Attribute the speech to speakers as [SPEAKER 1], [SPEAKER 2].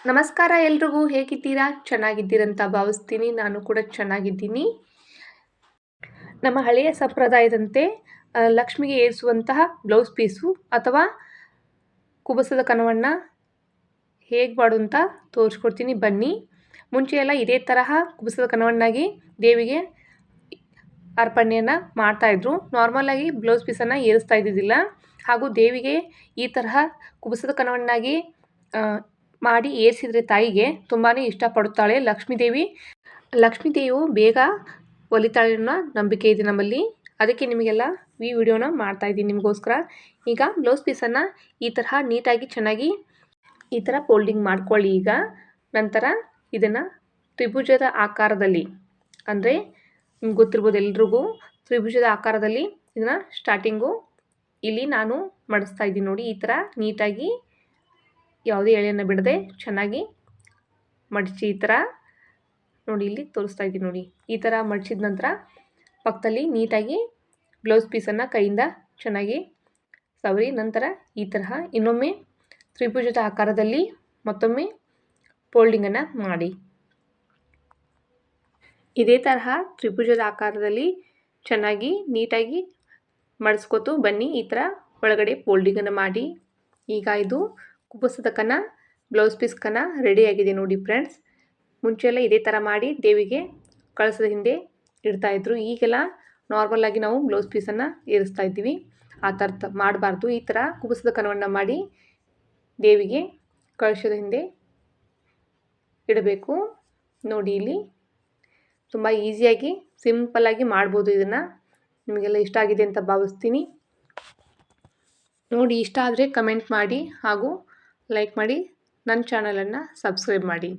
[SPEAKER 1] ನಮಸ್ಕಾರ ಎಲ್ರಿಗೂ, ಹೇಗಿದ್ದೀರಾ? ಚೆನ್ನಾಗಿದ್ದೀರಂತ ಭಾವಿಸ್ತೀನಿ. ನಾನು ಕೂಡ ಚೆನ್ನಾಗಿದ್ದೀನಿ. ನಮ್ಮ ಹಳೆಯ ಸಂಪ್ರದಾಯದಂತೆ ಲಕ್ಷ್ಮಿಗೆ ಏರಿಸುವಂತಹ ಬ್ಲೌಸ್ ಪೀಸು ಅಥವಾ ಕುಬಸದ ಕನವನ್ನು ಹೇಗೆ ಮಾಡು ಅಂತ ತೋರಿಸ್ಕೊಡ್ತೀನಿ, ಬನ್ನಿ. ಮುಂಚೆ ಎಲ್ಲ ಇದೇ ತರಹ ಕುಬಸದ ಕನವನ್ನಾಗಿ ದೇವಿಗೆ ಅರ್ಪಣೆಯನ್ನು ಮಾಡ್ತಾಯಿದ್ರು. ನಾರ್ಮಲಾಗಿ ಬ್ಲೌಸ್ ಪೀಸನ್ನು ಏರಿಸ್ತಾ ಇದ್ದಿದ್ದಿಲ್ಲ. ಹಾಗೂ ದೇವಿಗೆ ಈ ತರಹ ಕುಬಸದ ಕನವನ್ನಾಗಿ ಮಾಡಿ ಏರಿಸಿದರೆ ತಾಯಿಗೆ ತುಂಬಾ ಇಷ್ಟಪಡುತ್ತಾಳೆ ಲಕ್ಷ್ಮೀದೇವಿ. ಲಕ್ಷ್ಮೀದೇವಿಯು ಬೇಗ ಒಲಿತಾಳೆ ಅನ್ನೋ ನಂಬಿಕೆ ಇದೆ ನಮ್ಮಲ್ಲಿ. ಅದಕ್ಕೆ ನಿಮಗೆಲ್ಲ ಈ ವಿಡಿಯೋನ ಮಾಡ್ತಾಯಿದ್ದೀನಿ ನಿಮಗೋಸ್ಕರ. ಈಗ ಬ್ಲೌಸ್ ಪೀಸನ್ನು ಈ ತರಹ ನೀಟಾಗಿ ಚೆನ್ನಾಗಿ ಈ ಥರ ಫೋಲ್ಡಿಂಗ್ ಮಾಡ್ಕೊಳ್ಳಿ. ಈಗ ನಂತರ ಇದನ್ನು ತ್ರಿಭುಜದ ಆಕಾರದಲ್ಲಿ, ಅಂದರೆ ನಿಮ್ಗೆ ಗೊತ್ತಿರ್ಬೋದು ಎಲ್ರಿಗೂ, ತ್ರಿಭುಜದ ಆಕಾರದಲ್ಲಿ ಇದನ್ನು ಸ್ಟಾರ್ಟಿಂಗು ಇಲ್ಲಿ ನಾನು ಮಡಿಸ್ತಾ ಇದ್ದೀನಿ ನೋಡಿ. ಈ ಥರ ನೀಟಾಗಿ ಯಾವುದೇ ಎಳೆಯನ್ನು ಬಿಡದೆ ಚೆನ್ನಾಗಿ ಮಡಚಿ ಈ ಥರ ನೋಡಿ, ಇಲ್ಲಿ ತೋರಿಸ್ತಾ ಇದ್ದೀನಿ ನೋಡಿ. ಈ ಥರ ಮಡಚಿದ ನಂತರ ಪಕ್ಕದಲ್ಲಿ ನೀಟಾಗಿ ಬ್ಲೌಸ್ ಪೀಸನ್ನು ಕೈಯಿಂದ ಚೆನ್ನಾಗಿ ಸವರಿ ನಂತರ ಈ ತರಹ ಇನ್ನೊಮ್ಮೆ ತ್ರಿಭುಜದ ಆಕಾರದಲ್ಲಿ ಮತ್ತೊಮ್ಮೆ ಫೋಲ್ಡಿಂಗನ್ನು ಮಾಡಿ. ಇದೇ ತರಹ ತ್ರಿಭುಜದ ಆಕಾರದಲ್ಲಿ ಚೆನ್ನಾಗಿ ನೀಟಾಗಿ ಮಡಿಸ್ಕೊತು ಬನ್ನಿ. ಈ ಥರ ಒಳಗಡೆ ಫೋಲ್ಡಿಂಗನ್ನು ಮಾಡಿ. ಈಗ ಇದು ಕುಬಸದ ಕನ ಬ್ಲೌಸ್ ಪೀಸ್ ಕನ ರೆಡಿಯಾಗಿದೆ ನೋಡಿ ಫ್ರೆಂಡ್ಸ್. ಮುಂಚೆಲ್ಲ ಇದೇ ಥರ ಮಾಡಿ ದೇವಿಗೆ ಕಳಸದ ಹಿಂದೆ ಇಡ್ತಾಯಿದ್ರು. ಈಗೆಲ್ಲ ನಾರ್ಮಲಾಗಿ ನಾವು ಬ್ಲೌಸ್ ಪೀಸನ್ನು ಏರಿಸ್ತಾ ಇದ್ದೀವಿ. ಆ ಥರ ಮಾಡಬಾರ್ದು. ಈ ಥರ ಕುಬಸದ ಕನವನ್ನು ಮಾಡಿ ದೇವಿಗೆ ಕಳಶದ ಹಿಂದೆ ಇಡಬೇಕು ನೋಡಿ. ಇಲ್ಲಿ ತುಂಬ ಈಸಿಯಾಗಿ ಸಿಂಪಲ್ಲಾಗಿ ಮಾಡ್ಬೋದು ಇದನ್ನು. ನಿಮಗೆಲ್ಲ ಇಷ್ಟ ಆಗಿದೆ ಅಂತ ಭಾವಿಸ್ತೀನಿ ನೋಡಿ. ಇಷ್ಟ ಆದರೆ ಕಮೆಂಟ್ ಮಾಡಿ ಹಾಗೂ ಲೈಕ್ ಮಾಡಿ, ನನ್ನ ಚಾನಲನ್ನು ಸಬ್ಸ್ಕ್ರೈಬ್ ಮಾಡಿ.